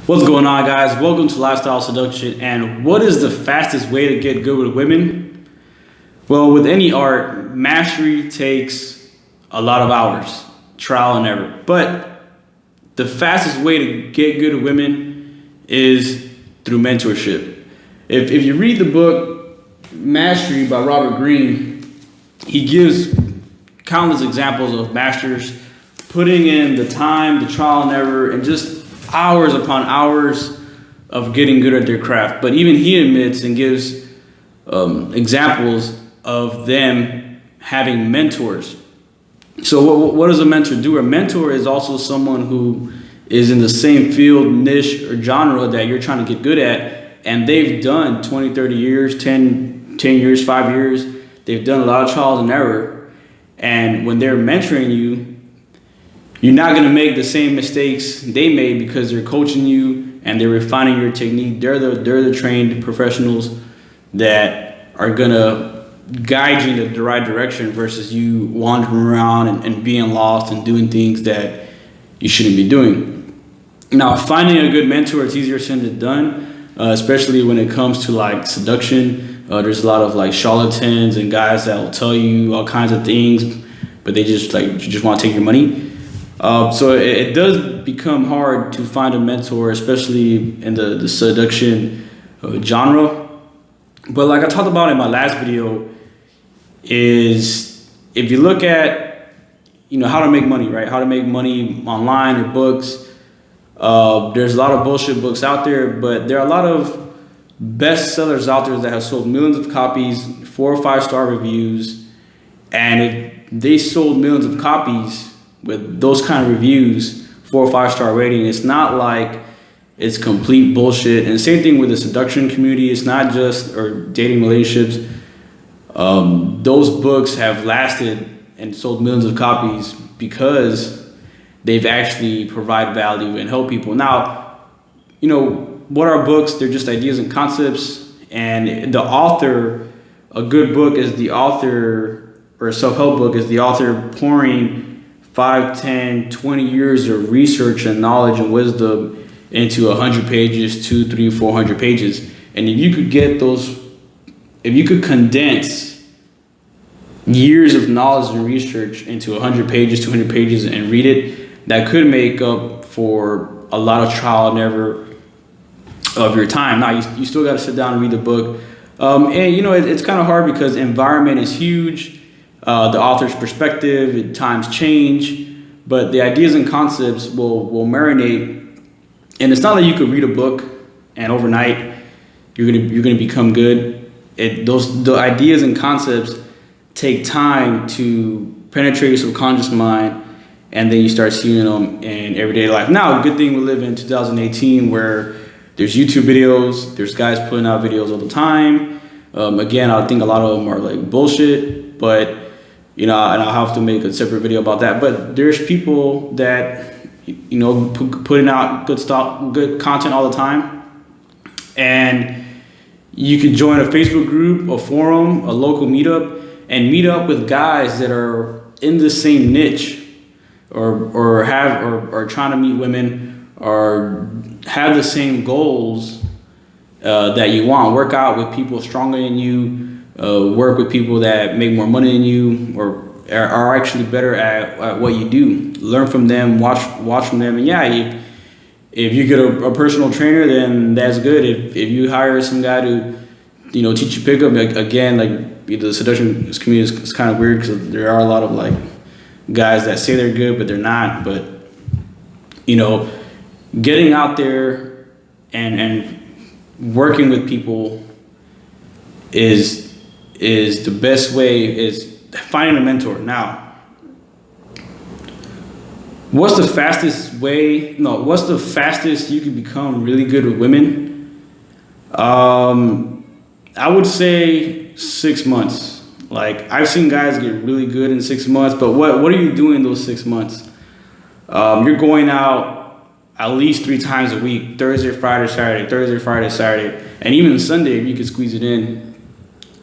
What's going on, guys? Welcome to Lifestyle Seduction. And what is the fastest way to get good with women? Well, with any art, mastery takes a lot of hours, trial and error. But the fastest way to get good with women is through mentorship. If you read the book Mastery by Robert Greene, he gives countless examples of masters putting in the time, the trial and error, and just hours upon hours of getting good at their craft. But even he admits and gives examples of them having mentors. So what does a mentor do? A mentor is also someone who is in the same field, niche, or genre that you're trying to get good at, and they've done 20, 30 years, 10 years, 5 years. They've done a lot of trials and error. And when they're mentoring you, you're not going to make the same mistakes they made because they're coaching you and they're refining your technique. They're the trained professionals that are going to guide you in the right direction versus you wandering around and being lost and doing things that you shouldn't be doing. Now, finding a good mentor, it's easier said than done, especially when it comes to like seduction. There's a lot of like charlatans and guys that will tell you all kinds of things, but they just want to take your money. So it does become hard to find a mentor, especially in the seduction genre. But like I talked about in my last video, is if you look at, how to make money, right? How to make money online or books. There's a lot of bullshit books out there, but there are a lot of bestsellers out there that have sold millions of copies, 4 or 5 star reviews. And if they sold millions of copies with those kind of reviews, 4 or 5 star rating, it's not like it's complete bullshit. And the same thing with the seduction community. It's not just, or dating relationships. Those books have lasted and sold millions of copies because they've actually provide value and help people. Now, what are books? They're just ideas and concepts. And the author, a good book is the author, or a self-help book is the author pouring 5, 10, 20 years of research and knowledge and wisdom into 100 pages, 200, 300, 400 pages. And if you could get those, if you could condense years of knowledge and research into 100 pages, 200 pages and read it, that could make up for a lot of trial and error of your time. Now, you still got to sit down and read the book. And it's kind of hard because environment is huge. The author's perspective, times change, but the ideas and concepts will marinate. And it's not that you could read a book and overnight you're gonna become good. The ideas and concepts take time to penetrate your subconscious mind, and then you start seeing them in everyday life. Now, good thing we live in 2018 where there's YouTube videos, there's guys putting out videos all the time. Again, I think a lot of them are like bullshit, but and I'll have to make a separate video about that. But there's people that, putting out good stuff, good content all the time. And you can join a Facebook group, a forum, a local meetup, and meet up with guys that are in the same niche or trying to meet women or have the same goals that you want. Work out with people stronger than you. Work with people that make more money than you or are actually better at what you do. Learn from them, watch from them. And yeah, if you get a personal trainer, then that's good. If you hire some guy to, teach you pickup, again, like the seduction community is kind of weird because there are a lot of like guys that say they're good, but they're not. But, getting out there and working with people is the best way, is finding a mentor. Now, what's the fastest you can become really good with women? I would say 6 months. Like, I've seen guys get really good in 6 months, but what are you doing those 6 months? You're going out at least 3 times a week, Thursday, Friday, Saturday, and even Sunday if you could squeeze it in.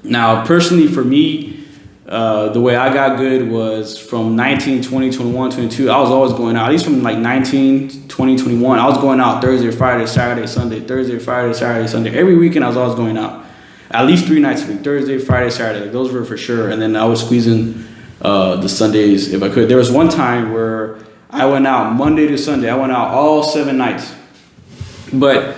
Now, personally for me, The way I got good was from 19, 20, 21, 22. I was always going out. At least from like 19, 20, 21. I was going out Thursday, Friday, Saturday, Sunday. Thursday, Friday, Saturday, Sunday. Every weekend I was always going out. At least 3 nights a week. Thursday, Friday, Saturday. Those were for sure. And then I was squeezing the Sundays if I could. There was one time where I went out Monday to Sunday. I went out all 7 nights. But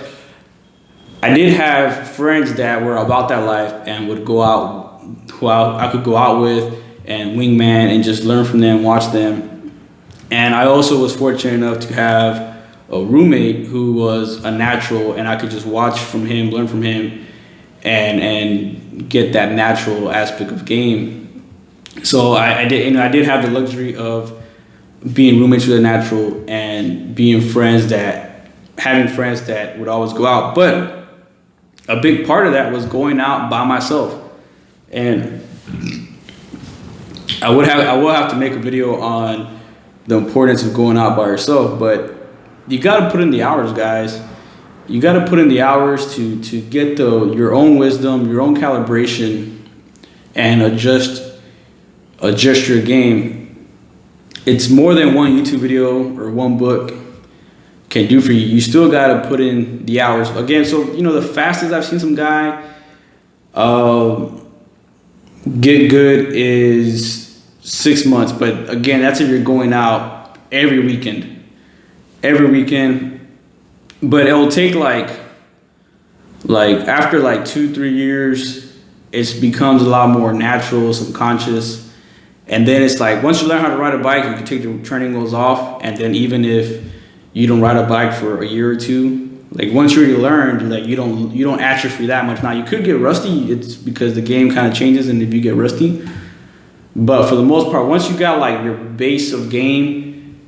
I did have friends that were about that life and would go out, who I could go out with and wingman and just learn from them, watch them. And I also was fortunate enough to have a roommate who was a natural, and I could just watch from him, learn from him, and get that natural aspect of game. So I did have the luxury of being roommates with a natural and having friends that would always go out. But a big part of that was going out by myself. And I will have to make a video on the importance of going out by yourself, but you got to put in the hours, guys. You got to put in the hours to get your own wisdom, your own calibration, and adjust your game. It's more than one YouTube video or one book can do for you. You still got to put in the hours. Again, so, the fastest I've seen some guy get good is 6 months. But again, that's if you're going out every weekend. But it'll take like after like 2-3 years, it becomes a lot more natural, subconscious. And then it's like, once you learn how to ride a bike, you can take the training wheels off. And then even if you don't ride a bike for a year or two, like once you already learned, like you don't atrophy that much. Now you could get rusty. It's because the game kind of changes, and if you get rusty. But for the most part, once you got like your base of game,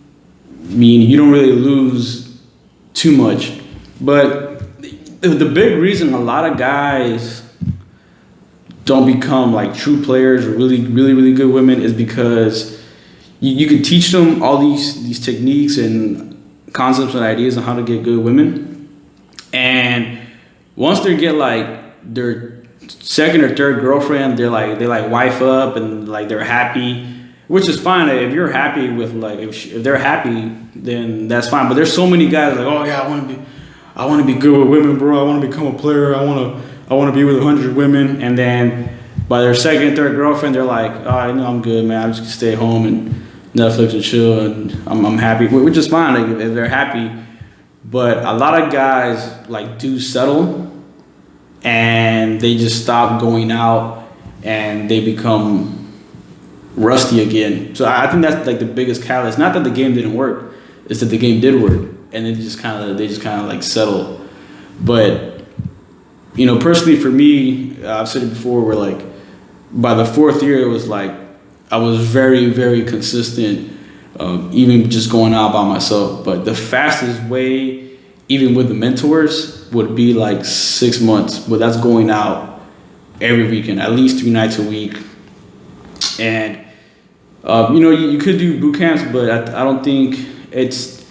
you don't really lose too much. But the big reason a lot of guys don't become like true players or really, really, really good women is because you can teach them all these techniques and concepts and ideas on how to get good women. And once they get like their second or third girlfriend, they wife up and like they're happy, which is fine. If you're happy with like, if they're happy, then that's fine. But there's so many guys like, oh yeah, I want to be good with women, bro. I want to become a player. I want to be with 100 women. And then by their second, third girlfriend, they're like, oh, I'm good, man. I'm just gonna stay home and Netflix and chill, and I'm happy, which is fine if they're happy. But a lot of guys like do settle, and they just stop going out, and they become rusty again. So I think that's like the biggest catalyst. Not that the game didn't work, it's that the game did work, and they just kind of like settle. But personally for me, I've said it before, where like by the 4th year, it was like I was very, very consistent, even just going out by myself. But the fastest way, even with the mentors, would be like 6 months. But that's going out every weekend, at least 3 nights a week. And, you could do boot camps, but I don't think it's...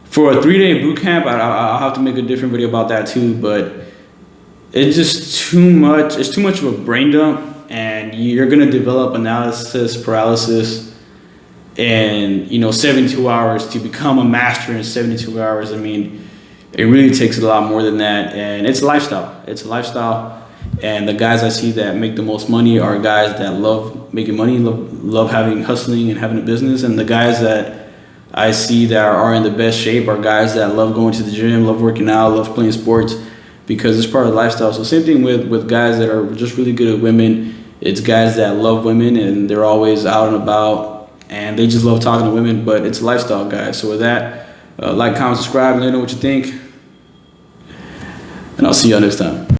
For a 3-day boot camp, I'll have to make a different video about that too. But it's just too much. It's too much of a brain dump. And you're going to develop analysis paralysis in 72 hours to become a master in 72 hours. I mean, it really takes a lot more than that. And it's a lifestyle. It's a lifestyle. And the guys I see that make the most money are guys that love making money, love hustling and having a business. And the guys that I see that are in the best shape are guys that love going to the gym, love working out, love playing sports, because it's part of the lifestyle. So same thing with guys that are just really good at women. It's guys that love women, and they're always out and about, and they just love talking to women. But it's a lifestyle, guys. So with that, like, comment, subscribe, let me know what you think, and I'll see y'all next time.